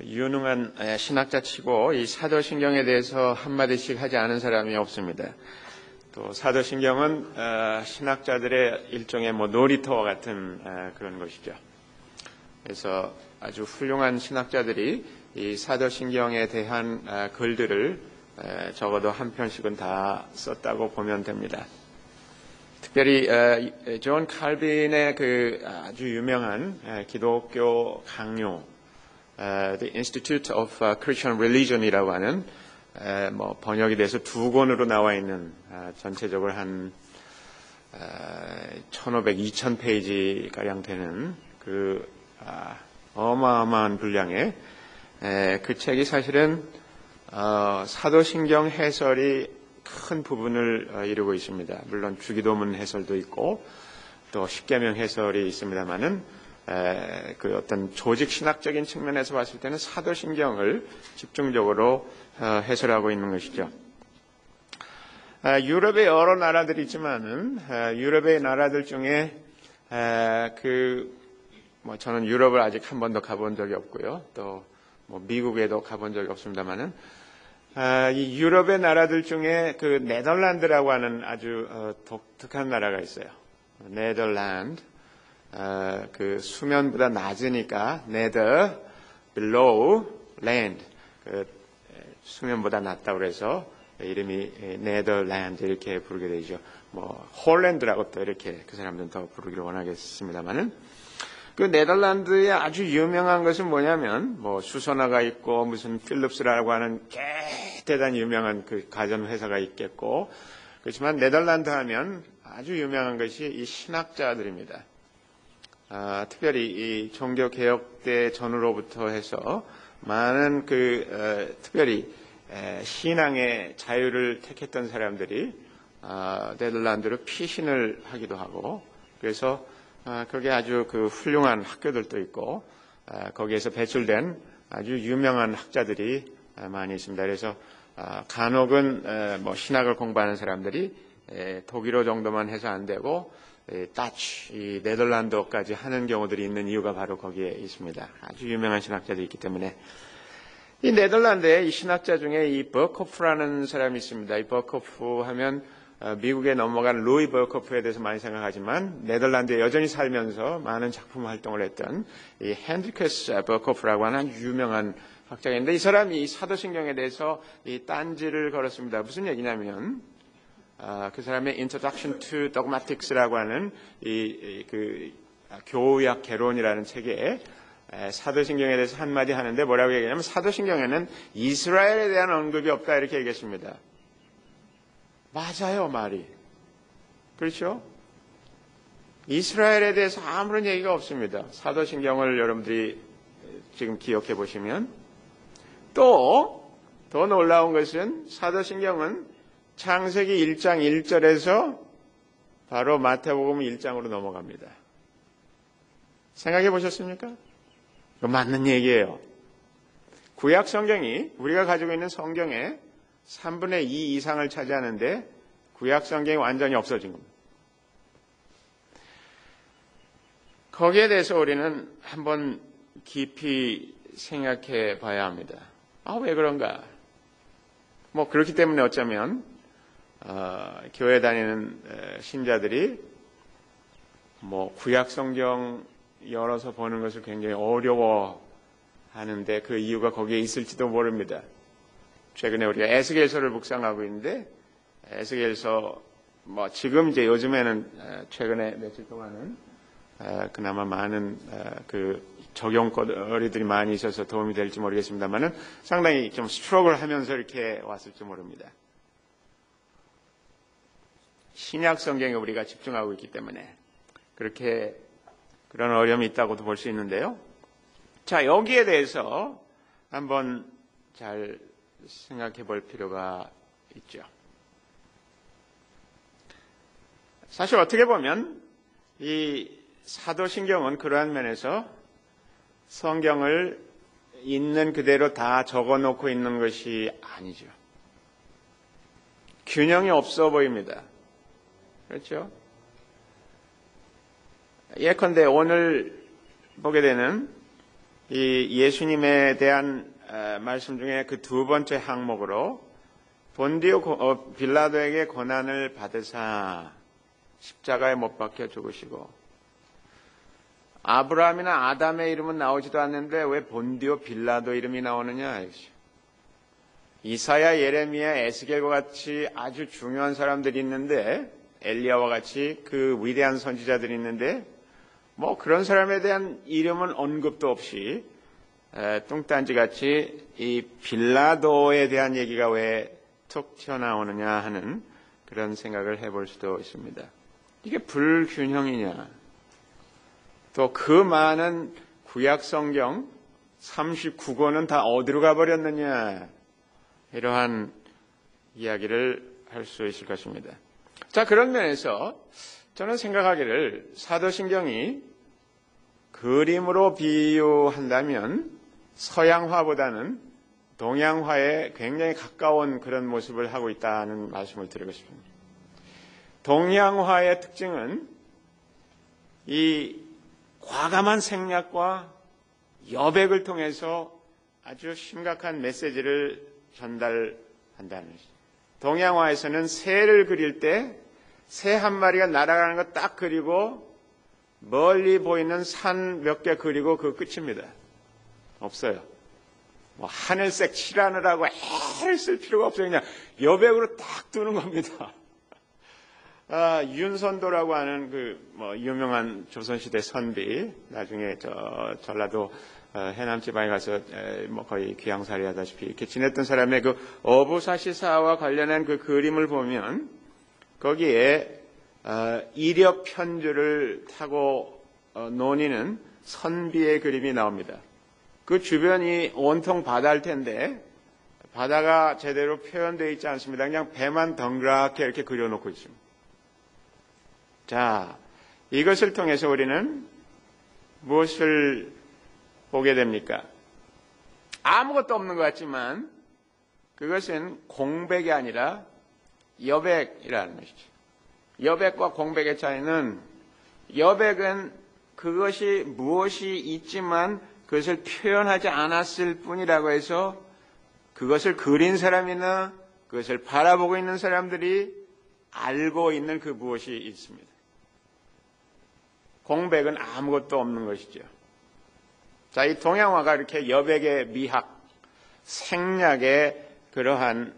유능한 신학자치고 이 사도신경에 대해서 한마디씩 하지 않은 사람이 없습니다. 또 사도신경은 신학자들의 일종의 놀이터와 같은 그런 것이죠. 그래서 아주 훌륭한 신학자들이 이 사도신경에 대한 글들을 적어도 한 편씩은 다 썼다고 보면 됩니다. 특별히 존 칼빈의 그 아주 유명한 기독교 강요 The Institute of Christian Religion이라고 하는 번역이 돼서 2권으로 나와 있는 전체적으로 한 1500, 2000페이지 가량 되는 그 어마어마한 분량의 그 책이 사실은 사도신경 해설이 큰 부분을 이루고 있습니다. 물론 주기도문 해설도 있고 또 십계명 해설이 있습니다만은 그 어떤 조직 신학적인 측면에서 봤을 때는 사도신경을 집중적으로 해설하고 있는 것이죠. 유럽의 여러 나라들이 있지만은 유럽의 나라들 중에 저는 유럽을 아직 한 번도 가본 적이 없고요. 또 미국에도 가본 적이 없습니다만은 이 유럽의 나라들 중에 그 네덜란드라고 하는 아주 독특한 나라가 있어요. 네덜란드. 그 수면보다 낮으니까 nether, below, land. 수면보다 낮다고 그래서 이름이 네덜란드 이렇게 부르게 되죠. 홀랜드라고 또 이렇게 그 사람들은 더 부르기를 원하겠습니다만은 그 네덜란드의 아주 유명한 것은 뭐냐면 수소나가 있고 무슨 필립스라고 하는 대단히 유명한 그 가전 회사가 있겠고 그렇지만 네덜란드 하면 아주 유명한 것이 이 신학자들입니다. 특별히 이 종교개혁 때 전후로부터 해서 많은 특별히 신앙의 자유를 택했던 사람들이 네덜란드로 피신을 하기도 하고 그래서 거기에 아주 그 훌륭한 학교들도 있고 거기에서 배출된 아주 유명한 학자들이 많이 있습니다. 그래서 간혹은 신학을 공부하는 사람들이 독일어 정도만 해서 안 되고 다치, 이 네덜란드어까지 하는 경우들이 있는 이유가 바로 거기에 있습니다. 아주 유명한 신학자들이 있기 때문에 이 네덜란드의 이 신학자 중에 이 버코프라는 사람이 있습니다. 이 버코프 하면 미국에 넘어간 루이 버코프에 대해서 많이 생각하지만 네덜란드에 여전히 살면서 많은 작품 활동을 했던 이 핸드리크스 버코프라고 하는 유명한 학자가 있는데 이 사람이 이 사도신경에 대해서 이 딴지를 걸었습니다. 무슨 얘기냐면 그 사람의 Introduction to Dogmatics라고 하는 그 교우약 개론이라는 책에 사도신경에 대해서 한마디 하는데 뭐라고 얘기하냐면 사도신경에는 이스라엘에 대한 언급이 없다 이렇게 얘기했습니다. 맞아요, 말이. 그렇죠? 이스라엘에 대해서 아무런 얘기가 없습니다. 사도신경을 여러분들이 지금 기억해 보시면 또 더 놀라운 것은 사도신경은 창세기 1장 1절에서 바로 마태복음 1장으로 넘어갑니다. 생각해 보셨습니까? 이거 맞는 얘기예요. 구약 성경이 우리가 가지고 있는 성경의 3분의 2 이상을 차지하는데 구약 성경이 완전히 없어진 겁니다. 거기에 대해서 우리는 한번 깊이 생각해 봐야 합니다. 왜 그런가? 그렇기 때문에 어쩌면 교회 다니는 신자들이 구약 성경 열어서 보는 것을 굉장히 어려워하는데 그 이유가 거기에 있을지도 모릅니다. 최근에 우리가 에스겔서를 묵상하고 있는데 에스겔서 지금 이제 요즘에는 최근에 며칠 동안은 그나마 많은 그 적용거리들이 많이 있어서 도움이 될지 모르겠습니다만은 상당히 좀 스트러글 하면서 이렇게 왔을지 모릅니다. 신약 성경에 우리가 집중하고 있기 때문에 그렇게 그런 어려움이 있다고도 볼 수 있는데요. 자, 여기에 대해서 한번 잘 생각해 볼 필요가 있죠. 사실 어떻게 보면 이 사도신경은 그러한 면에서 성경을 있는 그대로 다 적어놓고 있는 것이 아니죠. 균형이 없어 보입니다. 그렇죠? 예컨대 오늘 보게 되는 이 예수님에 대한 말씀 중에 그 두 번째 항목으로 본디오 빌라도에게 고난을 받으사 십자가에 못 박혀 죽으시고, 아브라함이나 아담의 이름은 나오지도 않는데 왜 본디오 빌라도 이름이 나오느냐. 이사야, 예레미야, 에스겔과 같이 아주 중요한 사람들이 있는데, 엘리야와 같이 그 위대한 선지자들이 있는데, 뭐 그런 사람에 대한 이름은 언급도 없이 뚱딴지같이 이 빌라도에 대한 얘기가 왜 툭 튀어나오느냐 하는 그런 생각을 해볼 수도 있습니다. 이게 불균형이냐? 또 그 많은 구약 성경 39권은 다 어디로 가버렸느냐? 이러한 이야기를 할 수 있을 것입니다. 자, 그런 면에서 저는 생각하기를 사도신경이 그림으로 비유한다면 서양화보다는 동양화에 굉장히 가까운 그런 모습을 하고 있다는 말씀을 드리고 싶습니다. 동양화의 특징은 이 과감한 생략과 여백을 통해서 아주 심각한 메시지를 전달한다는 것이죠. 동양화에서는 새를 그릴 때 새 한 마리가 날아가는 거 딱 그리고 멀리 보이는 산 몇 개 그리고 그 끝입니다. 없어요. 뭐 하늘색 칠하느라고 애를 쓸 필요가 없어요. 그냥 여백으로 딱 두는 겁니다. 윤선도라고 하는 뭐 유명한 조선시대 선비, 나중에 전라도 해남 지방에 가서 뭐 거의 귀양살이 하다시피 이렇게 지냈던 사람의 그 어부사시사와 관련한 그 그림을 보면 거기에 이력 편주를 타고 논이는 선비의 그림이 나옵니다. 그 주변이 온통 바다일 텐데 바다가 제대로 표현되어 있지 않습니다. 그냥 배만 덩그랗게 이렇게 그려놓고 있습니다. 자, 이것을 통해서 우리는 무엇을 보게 됩니까? 아무것도 없는 것 같지만 그것은 공백이 아니라 여백이라는 것이죠. 여백과 공백의 차이는, 여백은 그것이 무엇이 있지만 그것을 표현하지 않았을 뿐이라고 해서 그것을 그린 사람이나 그것을 바라보고 있는 사람들이 알고 있는 그 무엇이 있습니다. 공백은 아무것도 없는 것이죠. 자, 이 동양화가 이렇게 여백의 미학, 생략의 그러한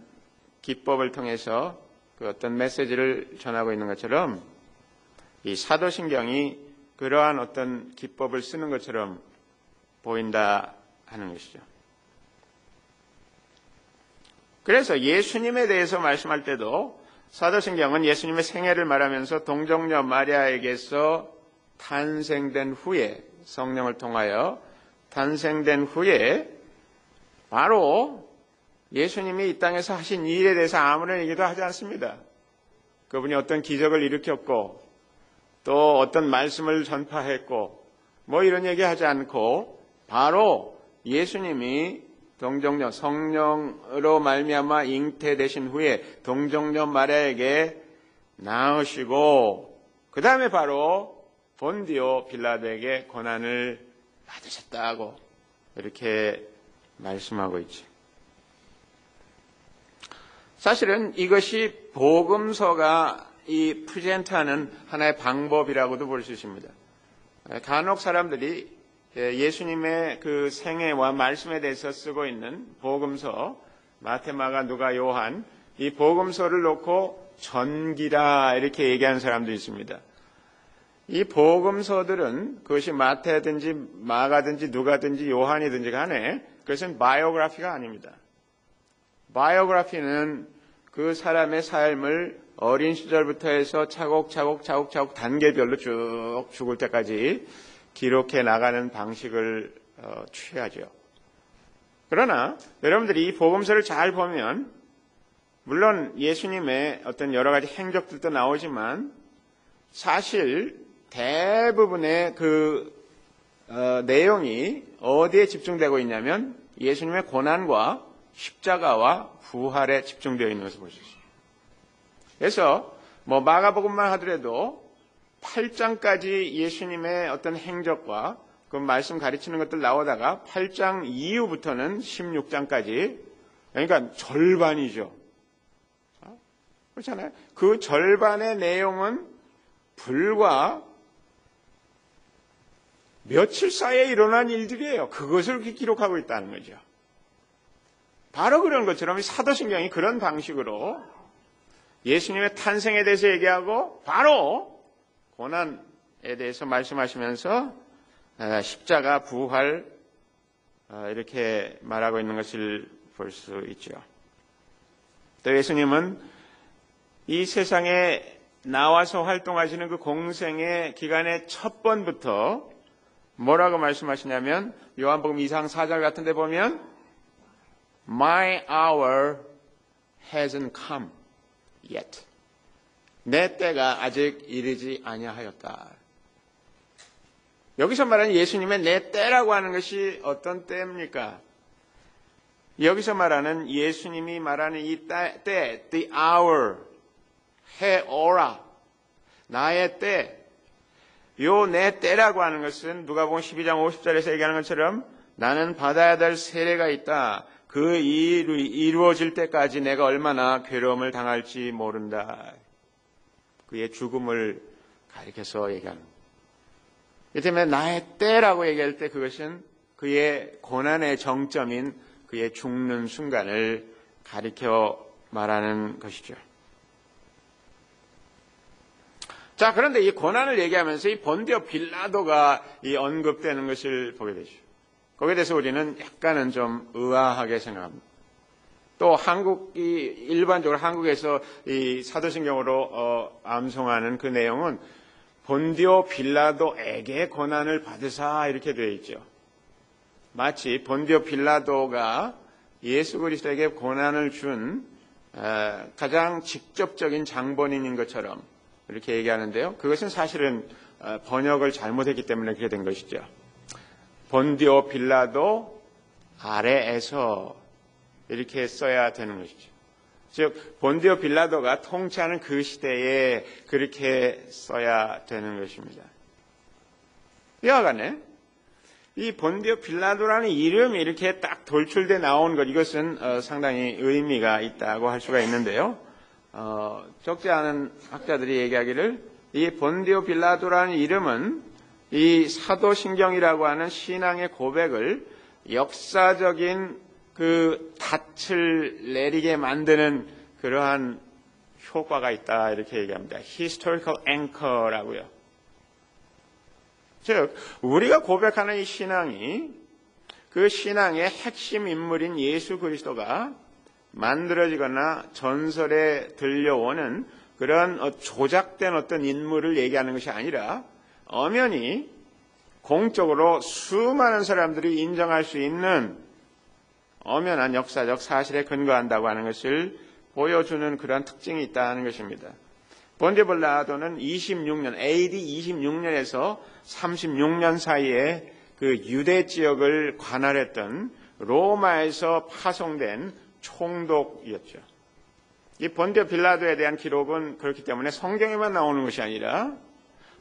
기법을 통해서 그 어떤 메시지를 전하고 있는 것처럼 이 사도신경이 그러한 어떤 기법을 쓰는 것처럼 보인다 하는 것이죠. 그래서 예수님에 대해서 말씀할 때도 사도신경은 예수님의 생애를 말하면서 동정녀 마리아에게서 탄생된 후에, 성령을 통하여 탄생된 후에 바로 예수님이 이 땅에서 하신 일에 대해서 아무런 얘기도 하지 않습니다. 그분이 어떤 기적을 일으켰고 또 어떤 말씀을 전파했고 뭐 이런 얘기 하지 않고 바로 예수님이 동정녀 성령으로 말미암아 잉태되신 후에 동정녀 마리아에게 낳으시고 그 다음에 바로 본디오 빌라도에게 고난을 받으셨다고 이렇게 말씀하고 있죠. 사실은 이것이 복음서가 이 프레젠트하는 하나의 방법이라고도 볼 수 있습니다. 간혹 사람들이 예수님의 그 생애와 말씀에 대해서 쓰고 있는 복음서, 마태, 마가, 누가, 요한, 이 복음서를 놓고 전기라 이렇게 얘기하는 사람도 있습니다. 이 복음서들은 그것이 마태든지 마가든지 누가든지 요한이든지 간에 그것은 바이오그래피가 아닙니다. 바이오그래피는 그 사람의 삶을 어린 시절부터 해서 차곡차곡 단계별로 쭉 죽을 때까지 기록해 나가는 방식을 취하죠. 그러나 여러분들이 이 복음서를 잘 보면 물론 예수님의 어떤 여러 가지 행적들도 나오지만 사실 대부분의 그 내용이 어디에 집중되고 있냐면 예수님의 고난과 십자가와 부활에 집중되어 있는 것을 볼 수 있습니다. 그래서 뭐 마가복음만 하더라도 8장까지 예수님의 어떤 행적과 그 말씀 가르치는 것들 나오다가 8장 이후부터는 16장까지, 그러니까 절반이죠. 그렇잖아요. 그 절반의 내용은 불과 며칠 사이에 일어난 일들이에요. 그것을 기록하고 있다는 거죠. 바로 그런 것처럼 사도신경이 그런 방식으로 예수님의 탄생에 대해서 얘기하고 바로 고난에 대해서 말씀하시면서 십자가, 부활 이렇게 말하고 있는 것을 볼 수 있죠. 또 예수님은 이 세상에 나와서 활동하시는 그 공생의 기간의 첫 번부터 뭐라고 말씀하시냐면 요한복음 2장 4절 같은 데 보면 My hour hasn't come yet. 내 때가 아직 이르지 아니하였다. 여기서 말하는 예수님의 내 때라고 하는 것이 어떤 때입니까? 여기서 말하는 예수님이 말하는 이 때, the hour, 해오라, 나의 때, 요 내 때라고 하는 것은 누가복음 12장 50절에서 얘기하는 것처럼 나는 받아야 될 세례가 있다. 그 일이 이루어질 때까지 내가 얼마나 괴로움을 당할지 모른다. 그의 죽음을 가리켜서 얘기하는 거예요. 이 때문에 나의 때라고 얘기할 때 그것은 그의 고난의 정점인 그의 죽는 순간을 가리켜 말하는 것이죠. 자, 그런데 이 고난을 얘기하면서 이 본디오 빌라도가 이 언급되는 것을 보게 되죠. 거기에 대해서 우리는 약간은 좀 의아하게 생각합니다. 또 일반적으로 한국에서 이 사도신경으로 암송하는 그 내용은 본디오 빌라도에게 고난을 받으사 이렇게 되어 있죠. 마치 본디오 빌라도가 예수 그리스도에게 고난을 준 가장 직접적인 장본인인 것처럼 이렇게 얘기하는데요. 그것은 사실은 번역을 잘못했기 때문에 그렇게 된 것이죠. 본디오 빌라도 아래에서 이렇게 써야 되는 것이죠. 즉 본디오 빌라도가 통치하는 그 시대에 그렇게 써야 되는 것입니다. 이와 같네. 이 본디오 빌라도라는 이름이 이렇게 딱 돌출돼 나온 것, 이것은 상당히 의미가 있다고 할 수가 있는데요. 적지 않은 학자들이 얘기하기를 이 본디오 빌라도라는 이름은 이 사도신경이라고 하는 신앙의 고백을 역사적인 그 닻을 내리게 만드는 그러한 효과가 있다 이렇게 얘기합니다. Historical anchor라고요. 즉 우리가 고백하는 이 신앙이 그 신앙의 핵심 인물인 예수 그리스도가 만들어지거나 전설에 들려오는 그런 조작된 어떤 인물을 얘기하는 것이 아니라 엄연히 공적으로 수많은 사람들이 인정할 수 있는 엄연한 역사적 사실에 근거한다고 하는 것을 보여주는 그런 특징이 있다는 것입니다. 본디오 빌라도는 26년, AD 26년에서 36년 사이에 그 유대 지역을 관할했던 로마에서 파송된 총독이었죠. 이 본디오 빌라도에 대한 기록은 그렇기 때문에 성경에만 나오는 것이 아니라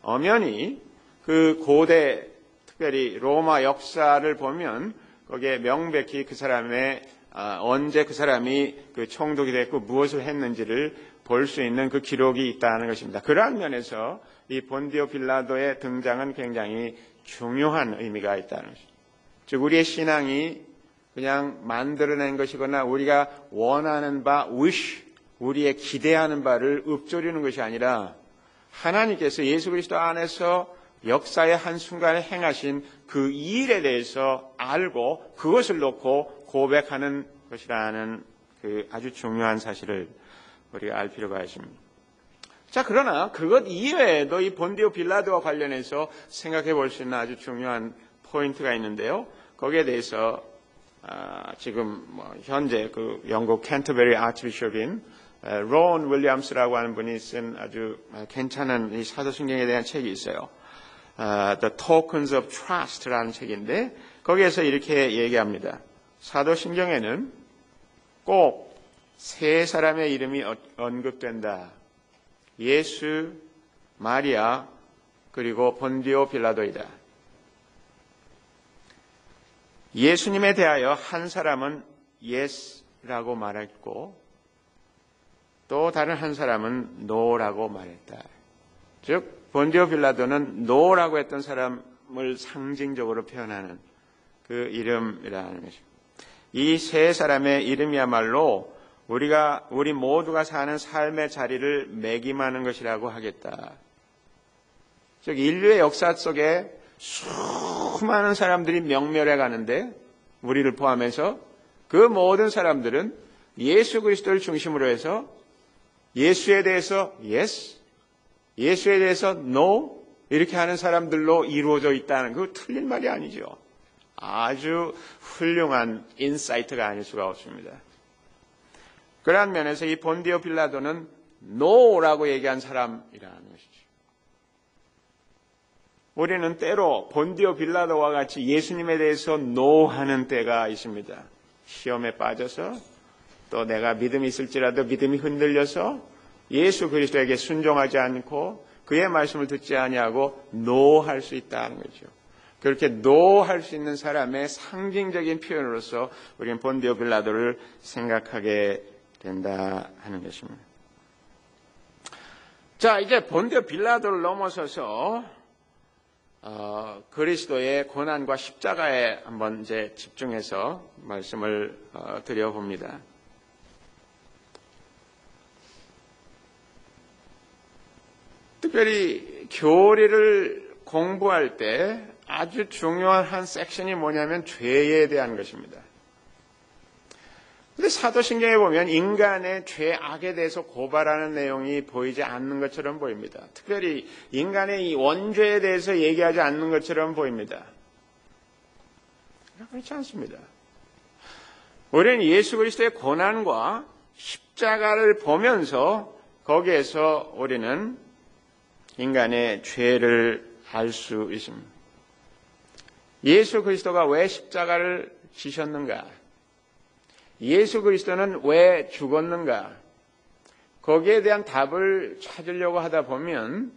엄연히 그 고대, 특별히 로마 역사를 보면 거기에 명백히 그 사람의 언제 그 사람이 그 총독이 됐고 무엇을 했는지를 볼 수 있는 그 기록이 있다는 것입니다. 그러한 면에서 이 본디오 빌라도의 등장은 굉장히 중요한 의미가 있다는 것입니다. 즉 우리의 신앙이 그냥 만들어낸 것이거나 우리가 원하는 바, wish, 우리의 기대하는 바를 읊조리는 것이 아니라 하나님께서 예수 그리스도 안에서 역사의 한순간에 행하신 그 일에 대해서 알고 그것을 놓고 고백하는 것이라는 그 아주 중요한 사실을 우리가 알 필요가 있습니다. 자, 그러나 그것 이외에도 이 본디오 빌라도와 관련해서 생각해 볼 수 있는 아주 중요한 포인트가 있는데요. 거기에 대해서 지금 현재 그 영국 캔터베리 아치비숍인 론 윌리엄스라고 하는 분이 쓴 아주 괜찮은 이 사도신경에 대한 책이 있어요. The Tokens of Trust라는 책인데 거기에서 이렇게 얘기합니다. 사도신경에는 꼭 세 사람의 이름이 언급된다. 예수, 마리아, 그리고 본디오 빌라도이다. 예수님에 대하여 한 사람은 yes라고 말했고 또 다른 한 사람은 no라고 말했다. 즉 본디오 빌라도는 no라고 했던 사람을 상징적으로 표현하는 그 이름이라는 것입니다. 이 세 사람의 이름이야말로 우리 모두가 사는 삶의 자리를 매김하는 것이라고 하겠다. 즉 인류의 역사 속에 수많은 사람들이 명멸해 가는데 우리를 포함해서 그 모든 사람들은 예수 그리스도를 중심으로 해서 예수에 대해서 yes, 예수에 대해서 no 이렇게 하는 사람들로 이루어져 있다는 그 틀린 말이 아니죠. 아주 훌륭한 인사이트가 아닐 수가 없습니다. 그러한 면에서 이 본디오 빌라도는 no라고 얘기한 사람이라는 것이죠. 우리는 때로 본디오 빌라도와 같이 예수님에 대해서 no 하는 때가 있습니다. 시험에 빠져서 또 내가 믿음이 있을지라도 믿음이 흔들려서 예수 그리스도에게 순종하지 않고 그의 말씀을 듣지 아니하고 no 할 수 있다는 거죠. 그렇게 no 할 수 있는 사람의 상징적인 표현으로서 우리는 본디오 빌라도를 생각하게 된다 하는 것입니다. 자, 이제 본디오 빌라도를 넘어서서 그리스도의 고난과 십자가에 한번 이제 집중해서 말씀을 드려봅니다. 특별히 교리를 공부할 때 아주 중요한 한 섹션이 뭐냐면 죄에 대한 것입니다. 근데 사도신경에 보면 인간의 죄악에 대해서 고발하는 내용이 보이지 않는 것처럼 보입니다. 특별히 인간의 이 원죄에 대해서 얘기하지 않는 것처럼 보입니다. 그렇지 않습니다. 우리는 예수 그리스도의 고난과 십자가를 보면서 거기에서 우리는 인간의 죄를 알 수 있습니다. 예수 그리스도가 왜 십자가를 지셨는가? 예수 그리스도는 왜 죽었는가? 거기에 대한 답을 찾으려고 하다 보면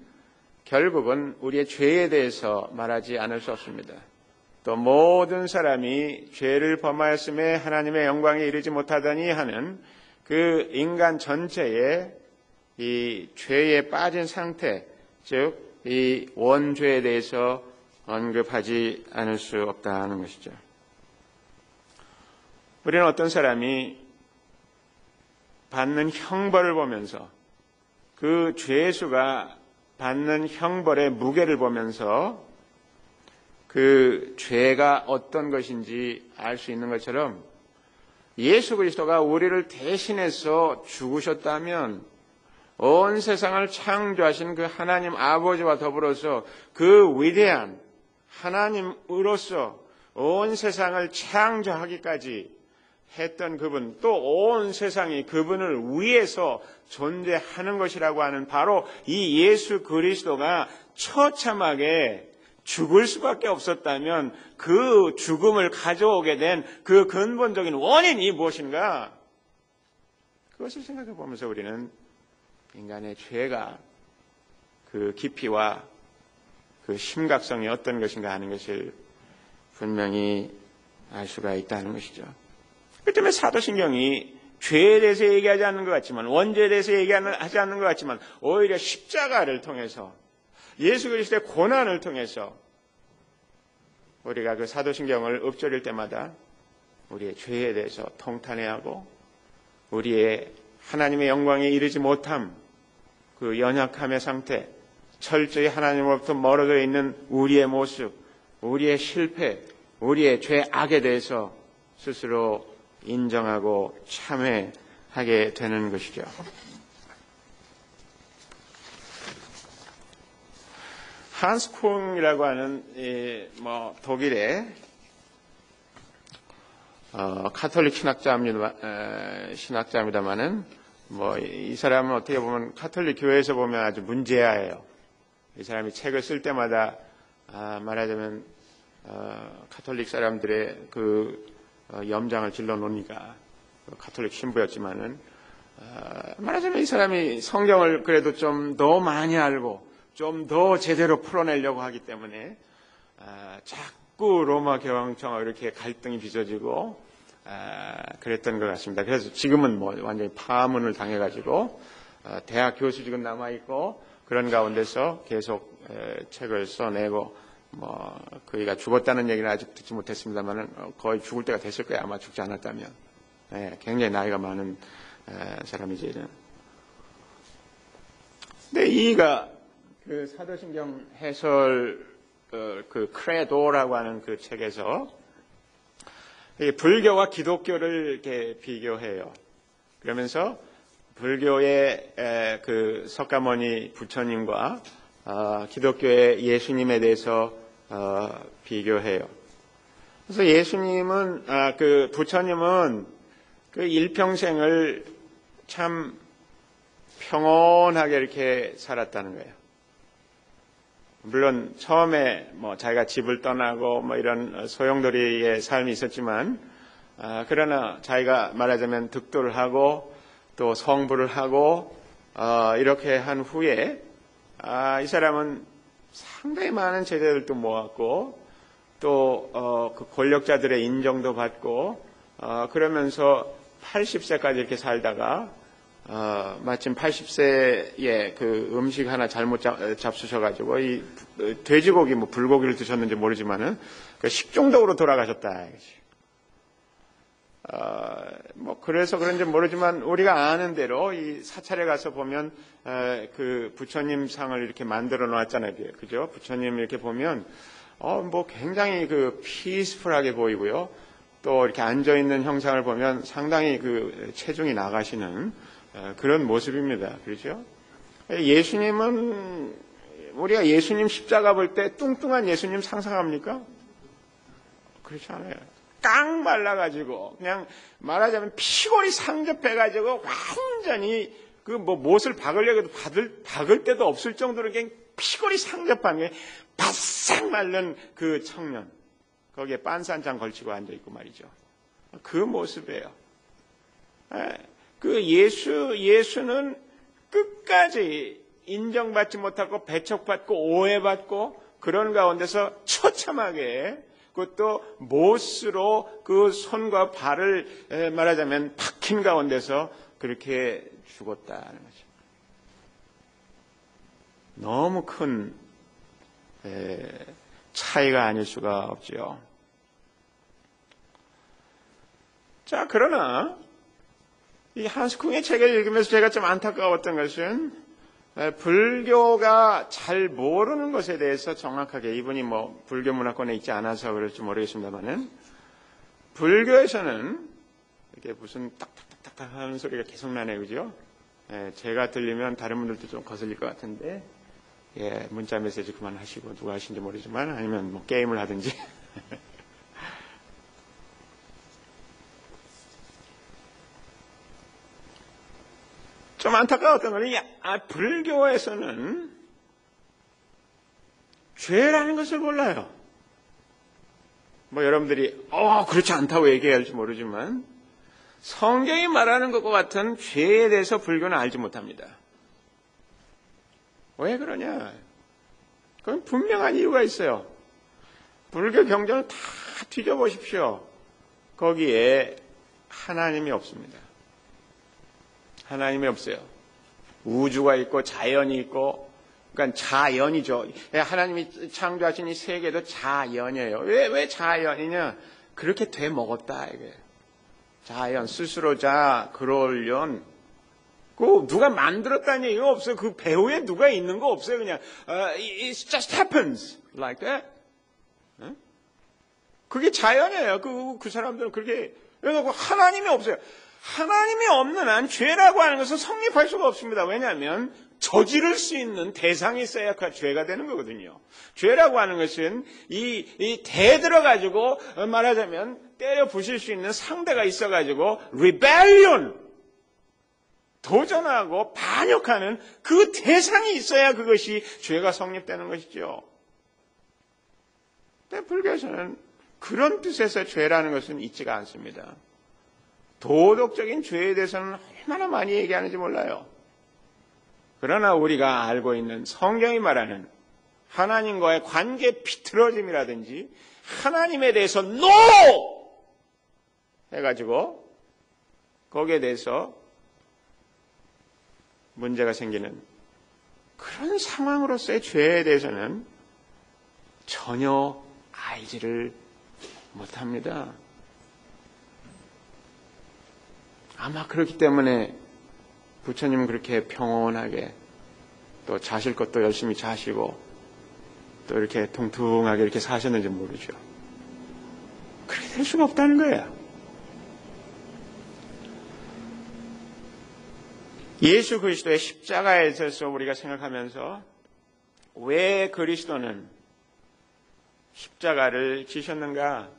결국은 우리의 죄에 대해서 말하지 않을 수 없습니다. 또 모든 사람이 죄를 범하였음에 하나님의 영광에 이르지 못하더니 하는 그 인간 전체의 이 죄에 빠진 상태, 즉 이 원죄에 대해서 언급하지 않을 수 없다는 것이죠. 우리는 어떤 사람이 받는 형벌을 보면서 그 죄수가 받는 형벌의 무게를 보면서 그 죄가 어떤 것인지 알 수 있는 것처럼 예수 그리스도가 우리를 대신해서 죽으셨다면 온 세상을 창조하신 그 하나님 아버지와 더불어서 그 위대한 하나님으로서 온 세상을 창조하기까지 했던 그분, 또 온 세상이 그분을 위해서 존재하는 것이라고 하는 바로 이 예수 그리스도가 처참하게 죽을 수밖에 없었다면 그 죽음을 가져오게 된 그 근본적인 원인이 무엇인가? 그것을 생각해 보면서 우리는 인간의 죄가 그 깊이와 그 심각성이 어떤 것인가 하는 것을 분명히 알 수가 있다는 것이죠. 그 때문에 사도신경이 죄에 대해서 얘기하지 않는 것 같지만, 원죄에 대해서 얘기하지 않는 것 같지만, 오히려 십자가를 통해서 예수 그리스도의 고난을 통해서 우리가 그 사도신경을 읊조릴 때마다 우리의 죄에 대해서 통탄해야 하고 우리의 하나님의 영광에 이르지 못함, 그 연약함의 상태, 철저히 하나님으로부터 멀어져 있는 우리의 모습, 우리의 실패, 우리의 죄악에 대해서 스스로 인정하고 참회하게 되는 것이죠. 한스 쿵이라고 하는 독일의 카톨릭 신학자입니다만은 이 사람은 어떻게 보면 카톨릭 교회에서 보면 아주 문제아예요. 이 사람이 책을 쓸 때마다 말하자면 카톨릭 사람들의 그 염장을 질러 놓으니까 카톨릭 신부였지만은 말하자면 이 사람이 성경을 그래도 좀 더 많이 알고 좀 더 제대로 풀어내려고 하기 때문에 자꾸 자꾸 로마 교황청하고 이렇게 갈등이 빚어지고 그랬던 것 같습니다. 그래서 지금은 뭐 완전히 파문을 당해가지고 대학 교수직은 남아있고 그런 가운데서 계속 책을 써내고 뭐 그이가 죽었다는 얘기는 아직 듣지 못했습니다만은 거의 죽을 때가 됐을 거예요. 아마 죽지 않았다면. 굉장히 나이가 많은 사람이지. 근데 이가 그 사도신경 해설 그 크레도라고 하는 그 책에서 불교와 기독교를 이렇게 비교해요. 그러면서 불교의 그 석가모니 부처님과 기독교의 예수님에 대해서 비교해요. 그래서 예수님은 그 부처님은 그 일평생을 참 평온하게 이렇게 살았다는 거예요. 물론 처음에 뭐 자기가 집을 떠나고 뭐 이런 소용돌이의 삶이 있었지만 그러나 자기가 말하자면 득도를 하고 또 성불을 하고 이렇게 한 후에 이 사람은 상당히 많은 제자들도 모았고 또 그 권력자들의 인정도 받고 그러면서 80세까지 이렇게 살다가 마침 80세에 그 음식 하나 잘못 잡수셔가지고 이 돼지고기 뭐 불고기를 드셨는지 모르지만은 그 식중독으로 돌아가셨다. 뭐 그래서 그런지 모르지만 우리가 아는 대로 이 사찰에 가서 보면 그 부처님 상을 이렇게 만들어 놓았잖아요, 그죠? 부처님 이렇게 보면 뭐 굉장히 그 피스풀하게 보이고요. 또 이렇게 앉아 있는 형상을 보면 상당히 그 체중이 나가시는 그런 모습입니다, 그렇죠? 예수님은 우리가 예수님 십자가 볼 때 뚱뚱한 예수님 상상합니까? 그렇지 않아요. 깡 말라가지고 그냥 말하자면 피골이 상접해가지고 완전히 그 뭐 못을 박으려고 해도 박을 데도 없을 정도로 그냥 피골이 상접한 게 바싹 마른 그 청년 거기에 빤산장 걸치고 앉아 있고 말이죠. 그 모습이에요. 그 예수는 끝까지 인정받지 못하고 배척받고 오해받고 그런 가운데서 처참하게 그것도 못으로 그 손과 발을 말하자면 박힌 가운데서 그렇게 죽었다는 거죠. 너무 큰 차이가 아닐 수가 없지요. 자, 그러나 이 한스쿵의 책을 읽으면서 제가 좀 안타까웠던 것은 불교가 잘 모르는 것에 대해서 정확하게 이분이 뭐 불교 문화권에 있지 않아서 그럴지 모르겠습니다만은 불교에서는 이렇게 무슨 딱딱딱딱 하는 소리가 계속 나네요, 그죠? 제가 들리면 다른 분들도 좀 거슬릴 것 같은데 문자 메시지 그만하시고 누가 하신지 모르지만 아니면 뭐 게임을 하든지 좀 안타까웠던 거는 불교에서는 죄라는 것을 몰라요. 뭐 여러분들이 그렇지 않다고 얘기할지 모르지만 성경이 말하는 것과 같은 죄에 대해서 불교는 알지 못합니다. 왜 그러냐? 그건 분명한 이유가 있어요. 불교 경전을 다 뒤져보십시오. 거기에 하나님이 없습니다. 하나님이 없어요. 우주가 있고 자연이 있고 그러니까 자연이죠. 하나님이 창조하신 이 세계도 자연이에요. 왜 자연이냐? 그렇게 돼 먹었다 이게. 자연 스스로 그럴련 그 누가 만들었다는 얘기가 없어요. 그 배후에 누가 있는 거 없어요. 그냥 it just happens like that. 그게 자연이에요. 그 사람들은 그렇게 그래서 하나님이 없어요. 하나님이 없는 한 죄라고 하는 것은 성립할 수가 없습니다. 왜냐하면 저지를 수 있는 대상이 있어야 죄가 되는 거거든요. 죄라고 하는 것은 이 대들어가지고 말하자면 때려 부실 수 있는 상대가 있어가지고 rebellion 도전하고 반역하는 그 대상이 있어야 그것이 죄가 성립되는 것이죠. 근데 불교에서는 그런 뜻에서 죄라는 것은 있지가 않습니다. 도덕적인 죄에 대해서는 얼마나 많이 얘기하는지 몰라요. 그러나 우리가 알고 있는 성경이 말하는 하나님과의 관계 비틀어짐이라든지 하나님에 대해서 NO! 해가지고 거기에 대해서 문제가 생기는 그런 상황으로서의 죄에 대해서는 전혀 알지를 못합니다. 아마 그렇기 때문에 부처님은 그렇게 평온하게 또 자실 것도 열심히 자시고 또 이렇게 통통하게 이렇게 사셨는지 모르죠. 그렇게 될 수가 없다는 거예요. 예수 그리스도의 십자가에 있어서 우리가 생각하면서 왜 그리스도는 십자가를 지셨는가?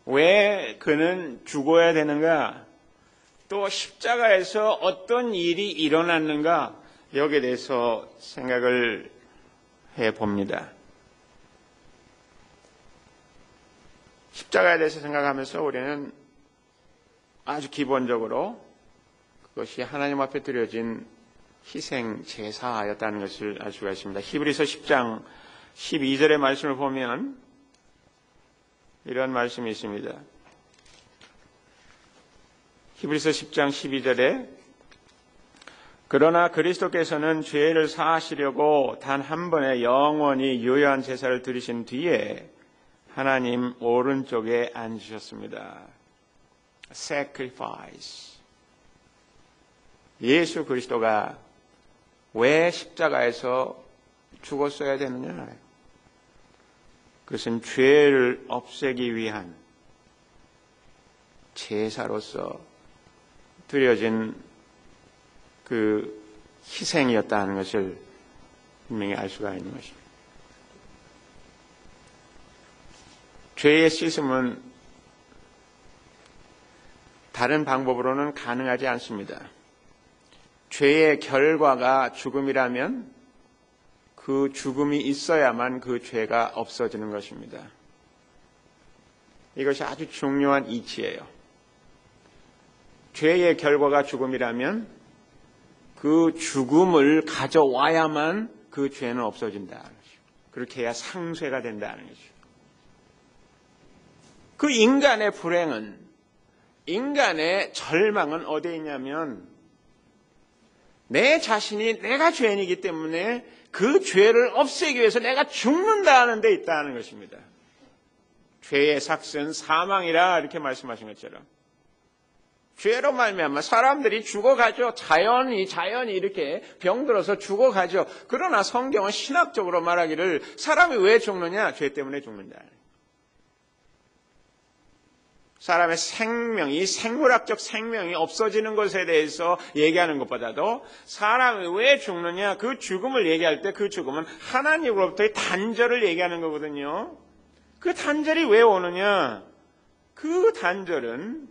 왜 그는 죽어야 되는가? 또 십자가에서 어떤 일이 일어났는가? 여기에 대해서 생각을 해봅니다. 십자가에 대해서 생각하면서 우리는 아주 기본적으로 그것이 하나님 앞에 드려진 희생 제사였다는 것을 알 수가 있습니다. 히브리서 10장 12절의 말씀을 보면 이런 말씀이 있습니다. 히브리서 10장 12절에 그러나 그리스도께서는 죄를 사하시려고 단 한 번에 영원히 유효한 제사를 드리신 뒤에 하나님 오른쪽에 앉으셨습니다. Sacrifice. 예수 그리스도가 왜 십자가에서 죽었어야 되느냐? 그것은 죄를 없애기 위한 제사로서 드려진 그 희생이었다는 것을 분명히 알 수가 있는 것입니다. 죄의 씻음은 다른 방법으로는 가능하지 않습니다. 죄의 결과가 죽음이라면 그 죽음이 있어야만 그 죄가 없어지는 것입니다. 이것이 아주 중요한 이치예요. 죄의 결과가 죽음이라면 그 죽음을 가져와야만 그 죄는 없어진다는 거죠. 그렇게 해야 상쇄가 된다는 거죠. 그 인간의 불행은, 인간의 절망은 어디에 있냐면 내 자신이 내가 죄인이기 때문에 그 죄를 없애기 위해서 내가 죽는다는 데 있다는 것입니다. 죄의 삭은 사망이라 이렇게 말씀하신 것처럼 죄로 말미암아 사람들이 죽어가죠. 자연이 이렇게 병들어서 죽어가죠. 그러나 성경은 신학적으로 말하기를 사람이 왜 죽느냐? 죄 때문에 죽는다. 사람의 생명이, 생물학적 생명이 없어지는 것에 대해서 얘기하는 것보다도 사람이 왜 죽느냐, 그 죽음을 얘기할 때 그 죽음은 하나님으로부터의 단절을 얘기하는 거거든요. 그 단절이 왜 오느냐? 그 단절은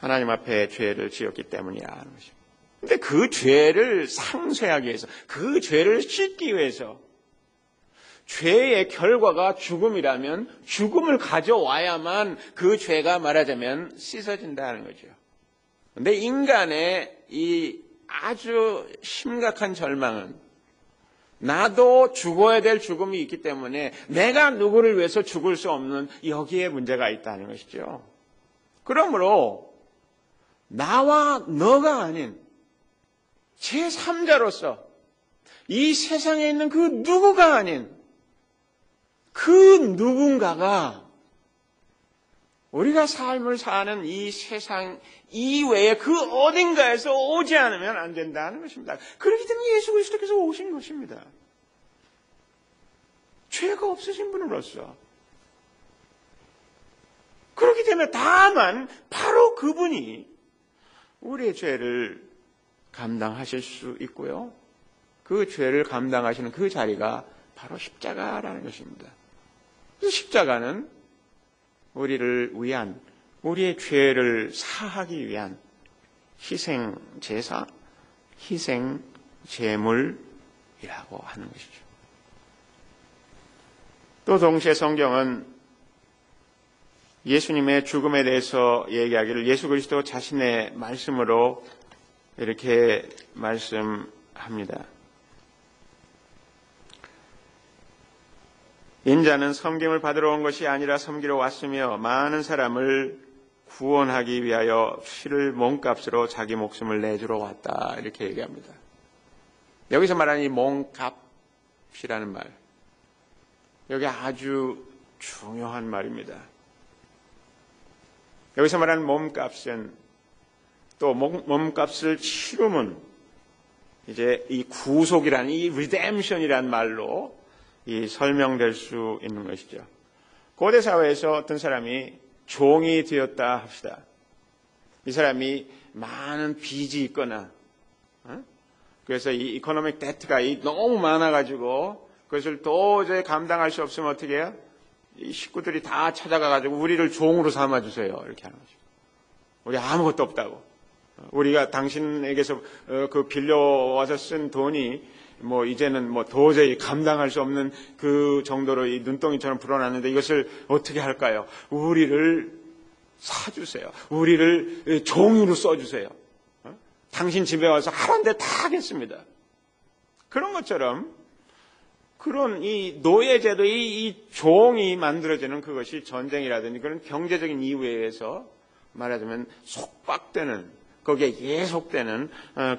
하나님 앞에 죄를 지었기 때문이야 하는 것입니다. 근데 그 죄를 상쇄하기 위해서, 그 죄를 씻기 위해서 죄의 결과가 죽음이라면 죽음을 가져와야만 그 죄가 말하자면 씻어진다는 거죠. 그런데 인간의 이 아주 심각한 절망은 나도 죽어야 될 죽음이 있기 때문에 내가 누구를 위해서 죽을 수 없는 여기에 문제가 있다는 것이죠. 그러므로 나와 너가 아닌 제3자로서 이 세상에 있는 그 누구가 아닌 그 누군가가 우리가 삶을 사는 이 세상 이외에 그 어딘가에서 오지 않으면 안 된다는 것입니다. 그렇기 때문에 예수 그리스도께서 오신 것입니다. 죄가 없으신 분으로서. 그렇기 때문에 다만 바로 그분이 우리의 죄를 감당하실 수 있고요. 그 죄를 감당하시는 그 자리가 바로 십자가라는 것입니다. 십자가는 우리를 위한, 우리의 죄를 사하기 위한 희생 제사, 희생 제물이라고 하는 것이죠. 또 동시에 성경은 예수님의 죽음에 대해서 얘기하기를 예수 그리스도 자신의 말씀으로 이렇게 말씀합니다. 인자는 섬김을 받으러 온 것이 아니라 섬기러 왔으며 많은 사람을 구원하기 위하여 피를 몸값으로 자기 목숨을 내주러 왔다. 이렇게 얘기합니다. 여기서 말하는 이 몸값이라는 말, 여기 아주 중요한 말입니다. 여기서 말하는 몸값은 또 몸값을 치르면 이제 이 구속이라는 이 리뎀션이라는 말로 이 설명될 수 있는 것이죠. 고대 사회에서 어떤 사람이 종이 되었다 합시다. 이 사람이 많은 빚이 있거나, 그래서 이 이코노믹 데트가 너무 많아가지고 그것을 도저히 감당할 수 없으면 어떻게 해요? 이 식구들이 다 찾아가가지고 우리를 종으로 삼아주세요. 이렇게 하는 거죠. 우리 아무것도 없다고. 우리가 당신에게서 그 빌려와서 쓴 돈이 이제는 도저히 감당할 수 없는 그 정도로 이 눈덩이처럼 불어났는데 이것을 어떻게 할까요? 우리를 사주세요. 우리를 종으로 써주세요. 당신 집에 와서 하란 데 다 하겠습니다. 그런 것처럼 그런 이 노예제도, 이 종이 만들어지는 그것이 전쟁이라든지 그런 경제적인 이유에 의해서 말하자면 속박되는, 거기에 예속되는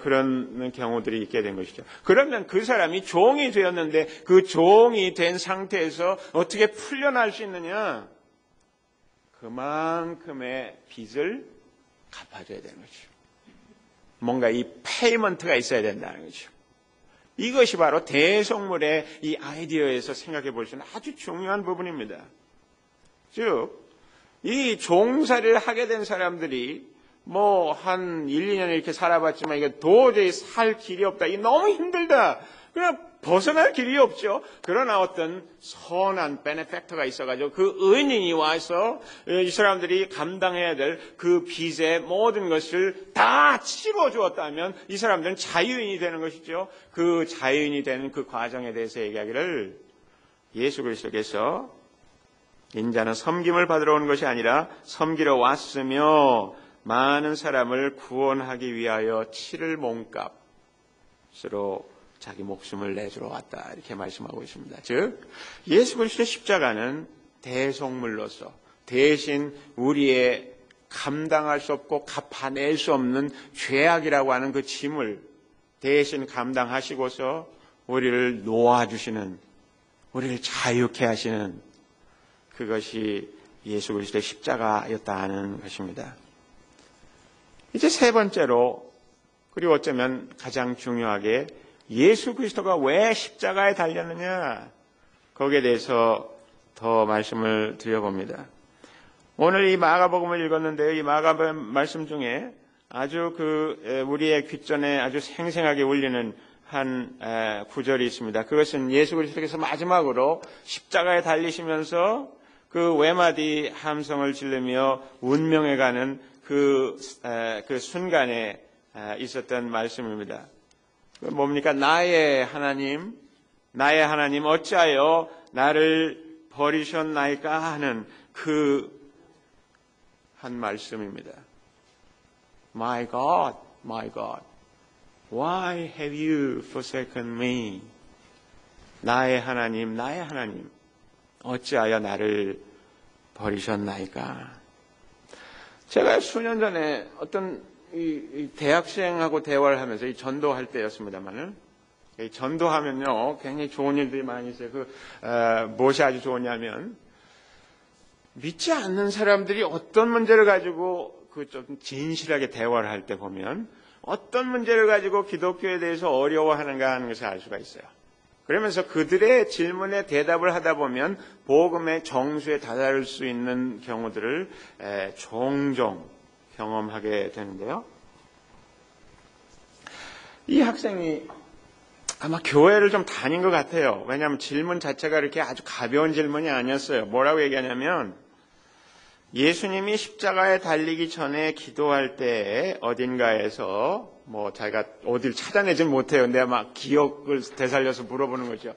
그런 경우들이 있게 된 것이죠. 그러면 그 사람이 종이 되었는데 그 종이 된 상태에서 어떻게 풀려날 수 있느냐? 그만큼의 빚을 갚아줘야 되는 거죠. 뭔가 이 페이먼트가 있어야 된다는 거죠. 이것이 바로 대속물의 이 아이디어에서 생각해 볼 수 있는 아주 중요한 부분입니다. 즉, 이 종살이를 하게 된 사람들이 한 1, 2년 이렇게 살아봤지만 이게 도저히 살 길이 없다. 이게 너무 힘들다. 그냥 벗어날 길이 없죠. 그러나 어떤 선한 베네팩터가 있어가지고 그 은인이 와서 이 사람들이 감당해야 될 그 빚의 모든 것을 다 치러주었다면 이 사람들은 자유인이 되는 것이죠. 그 자유인이 되는 그 과정에 대해서 얘기하기를 예수 그리스도께서 인자는 섬김을 받으러 온 것이 아니라 섬기러 왔으며 많은 사람을 구원하기 위하여 치를 몸값으로 자기 목숨을 내주러 왔다. 이렇게 말씀하고 있습니다. 즉 예수 그리스도의 십자가는 대속물로서 대신 우리의 감당할 수 없고 갚아낼 수 없는 죄악이라고 하는 그 짐을 대신 감당하시고서 우리를 놓아주시는, 우리를 자유케 하시는 그것이 예수 그리스도의 십자가였다 하는 것입니다. 이제 세 번째로, 그리고 어쩌면 가장 중요하게 예수 그리스도가 왜 십자가에 달렸느냐, 거기에 대해서 더 말씀을 드려봅니다. 오늘 이 마가복음을 읽었는데요. 이 마가복음 말씀 중에 아주 우리의 귓전에 아주 생생하게 울리는 한 구절이 있습니다. 그것은 예수 그리스도께서 마지막으로 십자가에 달리시면서 그 외마디 함성을 지르며 운명해가는 그 순간에 있었던 말씀입니다. 뭡니까? 나의 하나님 어찌하여 나를 버리셨나이까 하는 그 한 말씀입니다. My God, why have you forsaken me? 나의 하나님, 어찌하여 나를 버리셨나이까? 제가 수년 전에 어떤 이 대학생하고 대화를 하면서 이 전도할 때였습니다만은, 이 전도하면요 굉장히 좋은 일들이 많이 있어요. 무엇이 아주 좋으냐면 믿지 않는 사람들이 어떤 문제를 가지고 좀 진실하게 대화를 할 때 보면 어떤 문제를 가지고 기독교에 대해서 어려워하는가 하는 것을 알 수가 있어요. 그러면서 그들의 질문에 대답을 하다 보면 복음의 정수에 다다를 수 있는 경우들을 종종 경험하게 되는데요. 이 학생이 아마 교회를 좀 다닌 것 같아요. 왜냐하면 질문 자체가 이렇게 아주 가벼운 질문이 아니었어요. 뭐라고 얘기하냐면 예수님이 십자가에 달리기 전에 기도할 때 어딘가에서 자기가 어딜 찾아내진 못해요. 근데 막 기억을 되살려서 물어보는 거죠.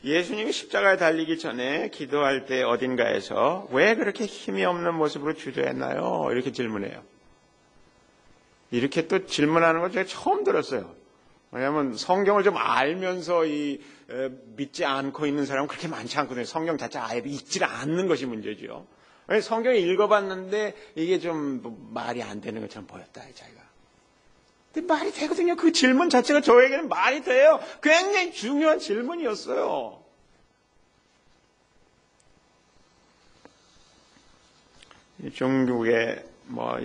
예수님이 십자가에 달리기 전에 기도할 때 어딘가에서 왜 그렇게 힘이 없는 모습으로 주저했나요? 이렇게 질문해요. 이렇게 또 질문하는 걸 제가 처음 들었어요. 왜냐하면 성경을 좀 알면서 믿지 않고 있는 사람은 그렇게 많지 않거든요. 성경 자체 아예 읽지 않는 것이 문제죠. 성경을 읽어봤는데 이게 좀 말이 안 되는 것처럼 보였다, 자기가. 근데 말이 되거든요. 그 질문 자체가 저에게는 말이 돼요. 굉장히 중요한 질문이었어요. 중국에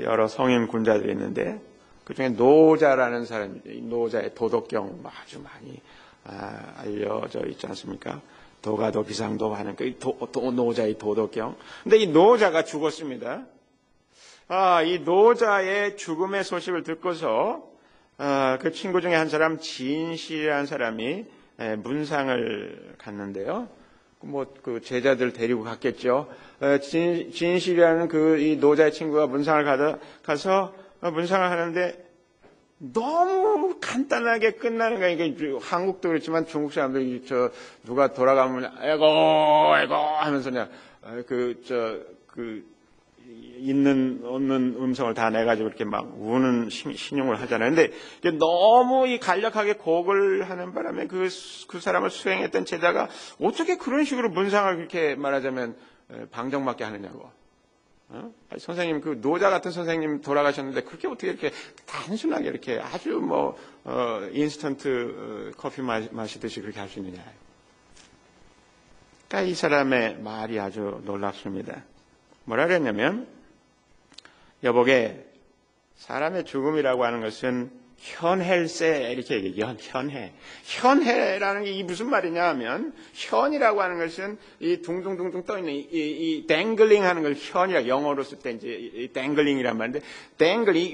여러 성인 군자들이 있는데 그중에 노자라는 사람이, 노자의 도덕경 아주 많이 알려져 있지 않습니까? 도가도 비상도 하는 그 노자의 도덕경. 근데 이 노자가 죽었습니다. 이 노자의 죽음의 소식을 듣고서 그 친구 중에 한 사람 진실이라는 사람이 문상을 갔는데요. 그 제자들 데리고 갔겠죠. 진실이라는 이 노자의 친구가 문상을 가서 문상을 하는데 너무 간단하게 끝나는 거예요. 이게 한국도 그렇지만 중국 사람들이 누가 돌아가면 에고 하면서 그냥 있는 없는 음성을 다 내가지고 이렇게 막 우는 신용을 하잖아요. 근데 이게 너무 간략하게 곡을 하는 바람에 그 사람을 수행했던 제자가 어떻게 그런 식으로 문상을 그렇게 말하자면 방정맞게 하느냐고. 선생님, 그 노자 같은 선생님 돌아가셨는데 그렇게 어떻게 이렇게 단순하게 이렇게 아주 인스턴트 커피 마시듯이 그렇게 할 수 있느냐. 그러니까 이 사람의 말이 아주 놀랍습니다. 뭐라 그랬냐면, 여보게, 사람의 죽음이라고 하는 것은 현해일세, 이렇게 얘기해요. 현해라는 게 이 무슨 말이냐 하면, 현이라고 하는 것은 이 둥둥둥둥 떠있는 이 댕글링 하는 걸 현이라, 영어로 쓸 때 이제 이 댕글링이란 말인데,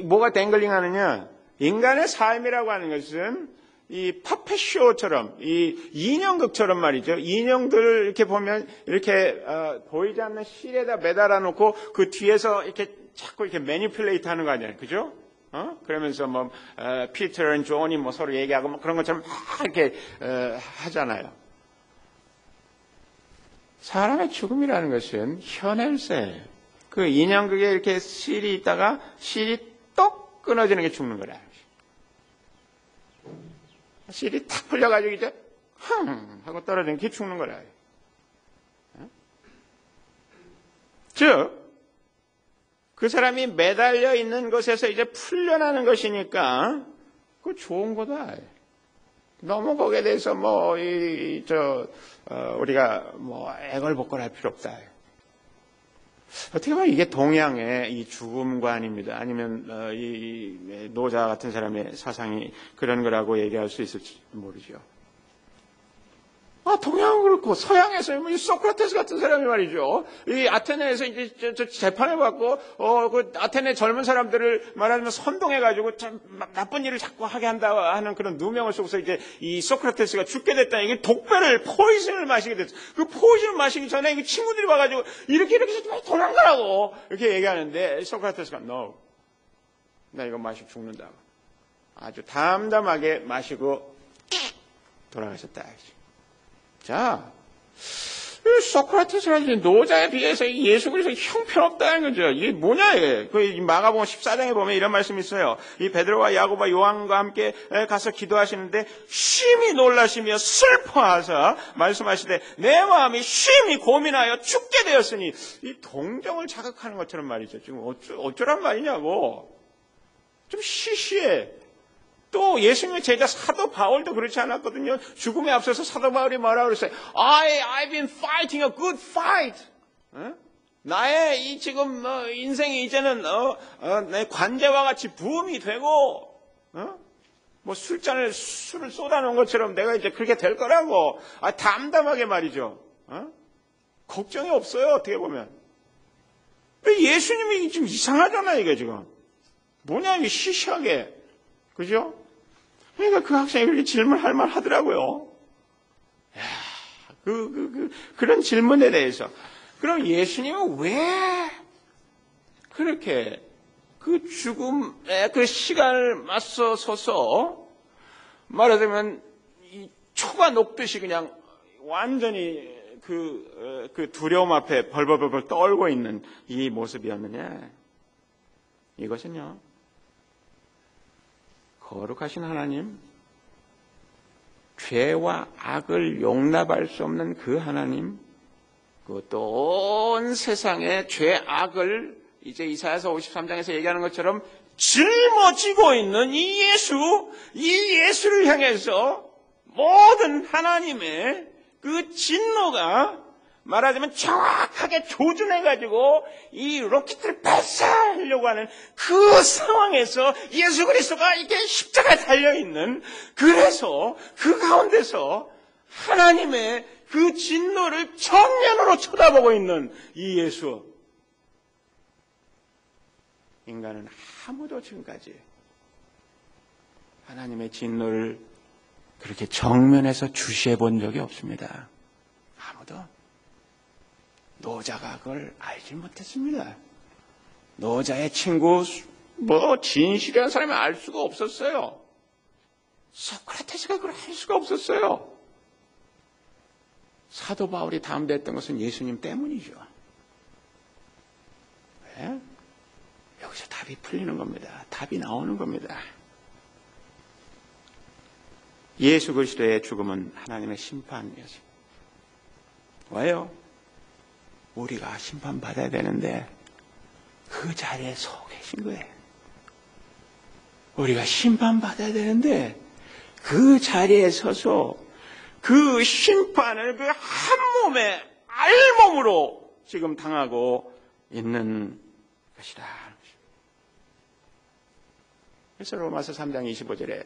뭐가 댕글링 하느냐? 인간의 삶이라고 하는 것은 이 퍼펫쇼처럼, 이 인형극처럼 말이죠. 인형들을 이렇게 보면 이렇게 보이지 않는 실에다 매달아 놓고 그 뒤에서 이렇게 자꾸 이렇게 매니플레이트 하는 거 아니에요. 그죠? 그러면서 피터, 존이 서로 얘기하고 그런 것처럼 막 이렇게 하잖아요. 사람의 죽음이라는 것은 현일세. 그 인형극에 이렇게 실이 있다가 실이 똑 끊어지는 게 죽는 거라. 실이 탁 풀려가지고 이제 하고 떨어지는 게 죽는 거라. 즉, 그 사람이 매달려 있는 것에서 이제 풀려나는 것이니까 그거 좋은 거다. 너무 거기에 대해서 우리가 애걸복걸할 필요 없다. 어떻게 보면 이게 동양의 이 죽음관입니다. 아니면 이 노자 같은 사람의 사상이 그런 거라고 얘기할 수 있을지 모르죠. 동양은 그렇고 서양에서 이 소크라테스 같은 사람이 말이죠. 이 아테네에서 이제 재판을 받고 그 아테네 젊은 사람들을 말하자면 선동해가지고 참 나쁜 일을 자꾸 하게 한다 하는 그런 누명을 쓰고서 이제 이 소크라테스가 죽게 됐다. 이게 포이즌을 마시게 됐어. 그 포이즌을 마시기 전에 이 친구들이 와가지고 이렇게 해서 도망가라고 이렇게 얘기하는데 소크라테스가 no, 나 이거 마시고 죽는다고. 아주 담담하게 마시고 돌아가셨다. 자, 소크라테스라는 노자에 비해서 예수 그리스도 형편없다는 거죠. 이게 뭐냐, 이게. 그 마가복음 14장에 보면 이런 말씀이 있어요. 이 베드로와 야고보와 요한과 함께 가서 기도하시는데 심히 놀라시며 슬퍼하사 말씀하시되 내 마음이 심히 고민하여 죽게 되었으니, 이 동정을 자극하는 것처럼 말이죠. 지금 어쩌란 말이냐고. 좀 시시해. 또 예수님의 제자 사도 바울도 그렇지 않았거든요. 죽음에 앞서서 사도 바울이 뭐라고 그랬어요? I've been fighting a good fight. 나의 이 지금 인생이 이제는 내 관제와 같이 부음이 되고 술을 쏟아놓은 것처럼 내가 이제 그렇게 될 거라고. 담담하게 말이죠. 걱정이 없어요. 어떻게 보면. 예수님이 지금 이상하잖아 이게 지금. 뭐냐 이게 시시하게. 그죠? 그러니까 그 학생이 그렇게 질문할 만 하더라고요. 그런 질문에 대해서. 그럼 예수님은 왜 그렇게 그 죽음의 그 시간을 맞서 서서 말하자면 이 초가 녹듯이 그냥 완전히 그 두려움 앞에 벌벌벌 떨고 있는 이 모습이었느냐? 이것은요. 거룩하신 하나님, 죄와 악을 용납할 수 없는 그 하나님, 그것도 온 세상의 죄, 악을 이제 이사야서 53장에서 얘기하는 것처럼 짊어지고 있는 이 예수를 향해서 모든 하나님의 그 진노가 말하자면 정확하게 조준해가지고 이 로켓을 발사하려고 하는 그 상황에서 예수 그리스도가 이게 십자가에 달려있는, 그래서 그 가운데서 하나님의 그 진노를 정면으로 쳐다보고 있는 이 예수. 인간은 아무도 지금까지 하나님의 진노를 그렇게 정면에서 주시해 본 적이 없습니다. 아무도. 노자가 그걸 알지 못했습니다. 노자의 친구, 진실이라는 사람이 알 수가 없었어요. 소크라테스가 그걸 알 수가 없었어요. 사도 바울이 담대했던 것은 예수님 때문이죠. 왜? 여기서 답이 풀리는 겁니다. 답이 나오는 겁니다. 예수 그리스도의 죽음은 하나님의 심판이었습니다. 왜요? 우리가 심판받아야 되는데 그 자리에 서 계신 거예요. 우리가 심판받아야 되는데 그 자리에 서서 그 심판을 그 한 몸에 알몸으로 지금 당하고 있는 것이다. 그래서 로마서 3장 25절에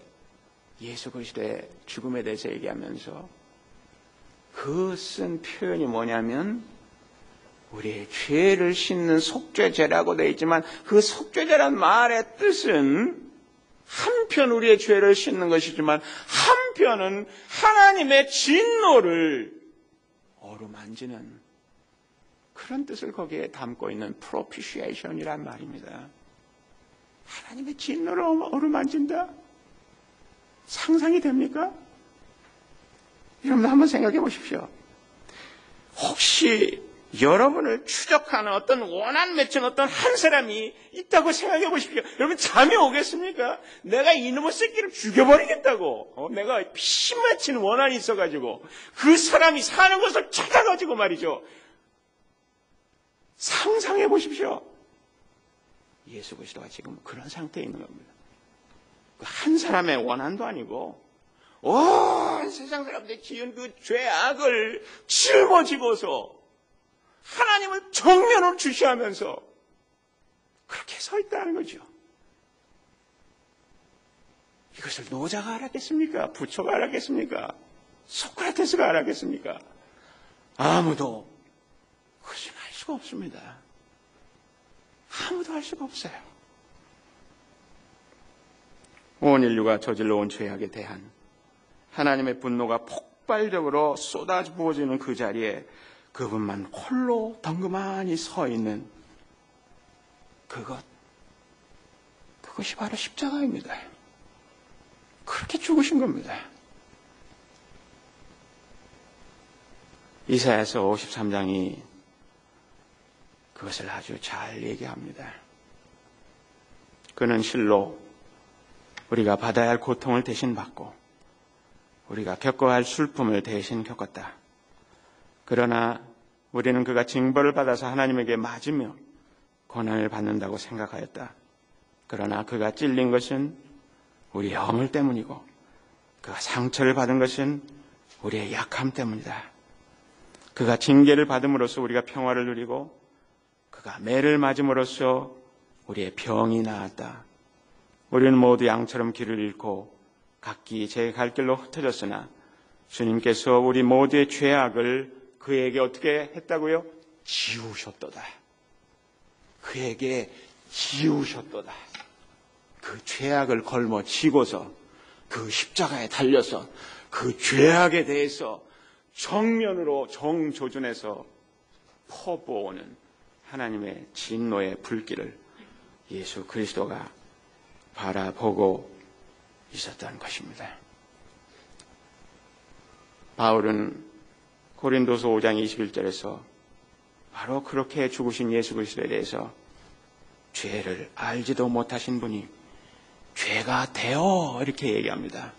예수 그리스도의 죽음에 대해서 얘기하면서 그 쓴 표현이 뭐냐면 우리의 죄를 씻는 속죄제라고 되어 있지만 그 속죄제란 말의 뜻은 한편 우리의 죄를 씻는 것이지만 한편은 하나님의 진노를 어루만지는 그런 뜻을 거기에 담고 있는 propitiation이란 말입니다. 하나님의 진노를 어루만진다? 상상이 됩니까? 여러분 한번 생각해 보십시오. 혹시 여러분을 추적하는 어떤 원한 맺힌 어떤 한 사람이 있다고 생각해 보십시오. 여러분 잠이 오겠습니까? 내가 이놈의 새끼를 죽여버리겠다고. 내가 피 맺힌 원한이 있어가지고 그 사람이 사는 것을 찾아가지고 말이죠. 상상해 보십시오. 예수 그리스도가 지금 그런 상태에 있는 겁니다. 한 사람의 원한도 아니고 온 세상 사람들이 지은 그 죄악을 짊어지고서 하나님을 정면으로 주시하면서 그렇게 서 있다는 거죠. 이것을 노자가 알았겠습니까? 부처가 알았겠습니까? 소크라테스가 알았겠습니까? 아무도 그것을 알 수가 없습니다. 아무도 알 수가 없어요. 온 인류가 저질러 온 죄악에 대한 하나님의 분노가 폭발적으로 쏟아부어지는 그 자리에 그분만 홀로 덩그마니 서 있는 그것이 바로 십자가입니다. 그렇게 죽으신 겁니다. 이사야서 53장이 그것을 아주 잘 얘기합니다. 그는 실로 우리가 받아야 할 고통을 대신 받고 우리가 겪어야 할 슬픔을 대신 겪었다. 그러나 우리는 그가 징벌을 받아서 하나님에게 맞으며 고난을 받는다고 생각하였다. 그러나 그가 찔린 것은 우리의 허물 때문이고 그가 상처를 받은 것은 우리의 약함 때문이다. 그가 징계를 받음으로써 우리가 평화를 누리고 그가 매를 맞음으로써 우리의 병이 나았다. 우리는 모두 양처럼 길을 잃고 각기 제 갈 길로 흩어졌으나 주님께서 우리 모두의 죄악을 그에게 어떻게 했다고요? 지우셨도다. 그에게 지우셨도다. 그 죄악을 걸머쥐고서 그 십자가에 달려서 그 죄악에 대해서 정면으로 정조준해서 퍼부어오는 하나님의 진노의 불길을 예수 그리스도가 바라보고 있었던 것입니다. 바울은 고린도서 5장 21절에서 바로 그렇게 죽으신 예수 그리스도에 대해서 죄를 알지도 못하신 분이 죄가 되어 이렇게 얘기합니다.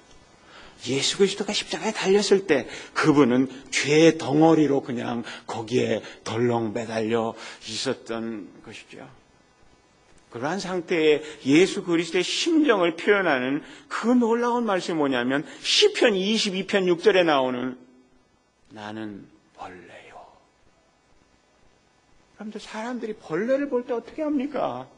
예수 그리스도가 십자가에 달렸을 때 그분은 죄의 덩어리로 그냥 거기에 덜렁 매달려 있었던 것이죠. 그러한 상태에 예수 그리스도의 심정을 표현하는 그 놀라운 말씀이 뭐냐면 시편 22편 6절에 나오는 나는 벌레요. 그런데 사람들이 벌레를 볼 때 어떻게 합니까?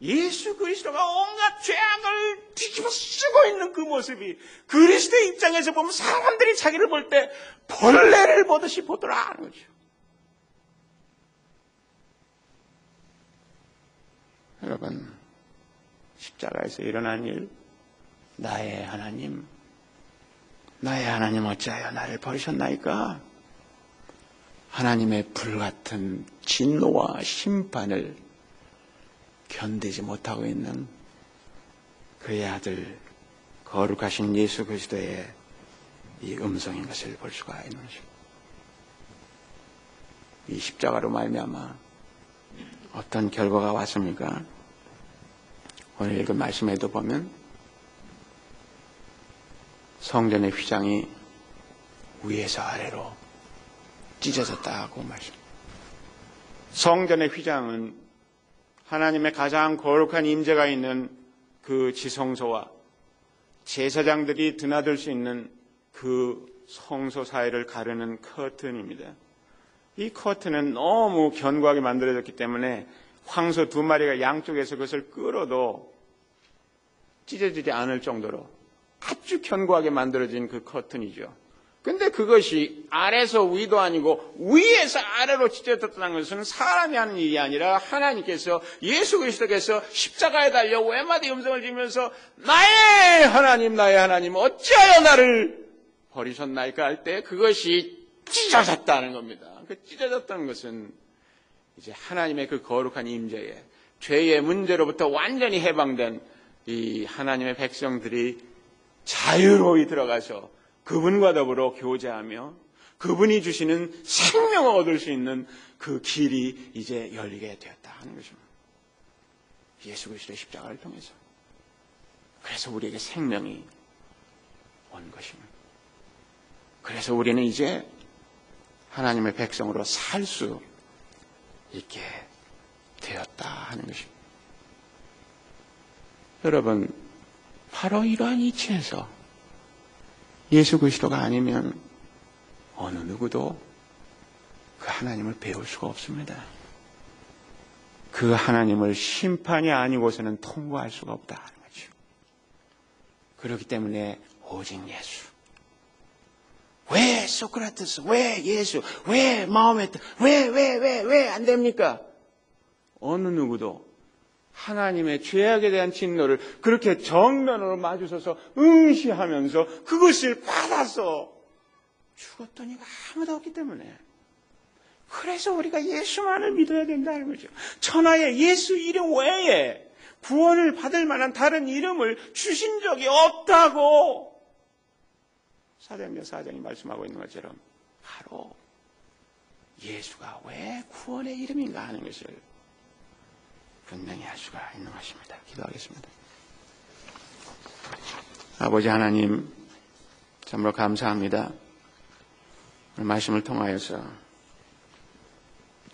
예수 그리스도가 온갖 죄악을 뒤집어 쓰고 있는 그 모습이 그리스도의 입장에서 보면 사람들이 자기를 볼 때 벌레를 보듯이 보더라 하는 거죠. 여러분, 십자가에서 일어난 일, 나의 하나님 어찌하여 나를 버리셨나이까? 하나님의 불같은 진노와 심판을 견디지 못하고 있는 그의 아들 거룩하신 예수 그리스도의 이 음성인 것을 볼 수가 있는 것입니다. 이 십자가로 말미암아 어떤 결과가 왔습니까? 오늘 읽은 말씀에도 보면 성전의 휘장이 위에서 아래로 찢어졌다고 말씀합니다. 성전의 휘장은 하나님의 가장 거룩한 임재가 있는 그 지성소와 제사장들이 드나들 수 있는 그 성소 사이를 가르는 커튼입니다. 이 커튼은 너무 견고하게 만들어졌기 때문에 황소 2마리가 양쪽에서 그것을 끌어도 찢어지지 않을 정도로 아주 견고하게 만들어진 그 커튼이죠. 근데 그것이 아래에서 위도 아니고 위에서 아래로 찢어졌다는 것은 사람이 하는 일이 아니라 하나님께서 예수 그리스도께서 십자가에 달려 외마디 음성을 지면서 나의 하나님 어찌하여 나를 버리셨나이까 할 때 그것이 찢어졌다는 겁니다. 그 찢어졌다는 것은 이제 하나님의 그 거룩한 임재에 죄의 문제로부터 완전히 해방된 이 하나님의 백성들이 자유로이 들어가서 그분과 더불어 교제하며 그분이 주시는 생명을 얻을 수 있는 그 길이 이제 열리게 되었다 하는 것입니다. 예수 그리스도의 십자가를 통해서. 그래서 우리에게 생명이 온 것입니다. 그래서 우리는 이제 하나님의 백성으로 살 수 있게 되었다 하는 것입니다. 여러분, 바로 이러한 이치에서 예수 그리스도가 아니면 어느 누구도 그 하나님을 배울 수가 없습니다. 그 하나님을 심판이 아니고서는 통과할 수가 없다 하는 거죠. 그렇기 때문에 오직 예수. 왜 소크라테스? 왜 예수? 왜 마호메트? 왜 안 됩니까? 어느 누구도 하나님의 죄악에 대한 진노를 그렇게 정면으로 마주서서 응시하면서 그것을 받아서 죽었던 이가 아무도 없기 때문에 그래서 우리가 예수만을 믿어야 된다는 거죠. 천하의 예수 이름 외에 구원을 받을 만한 다른 이름을 주신 적이 없다고 사도행전 4장이 말씀하고 있는 것처럼 바로 예수가 왜 구원의 이름인가 하는 것을 분명히 할 수가 있는 것입니다. 기도하겠습니다. 아버지 하나님, 참으로 감사합니다. 오늘 말씀을 통하여서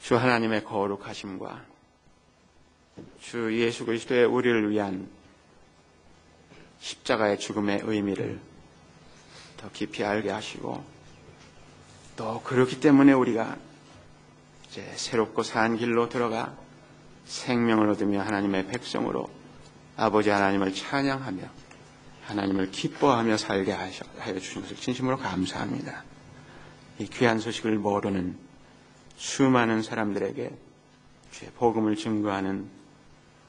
주 하나님의 거룩하심과 주 예수 그리스도의 우리를 위한 십자가의 죽음의 의미를 더 깊이 알게 하시고 또 그렇기 때문에 우리가 이제 새롭고 산 길로 들어가 생명을 얻으며 하나님의 백성으로 아버지 하나님을 찬양하며 하나님을 기뻐하며 살게 하여 주신 것을 진심으로 감사합니다. 이 귀한 소식을 모르는 수많은 사람들에게 주의 복음을 증거하는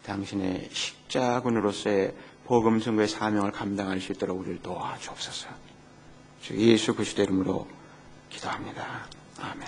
당신의 십자군으로서의 복음 증거의 사명을 감당할 수 있도록 우리를 도와주옵소서. 주 예수 그리스도의 이름으로 기도합니다. 아멘.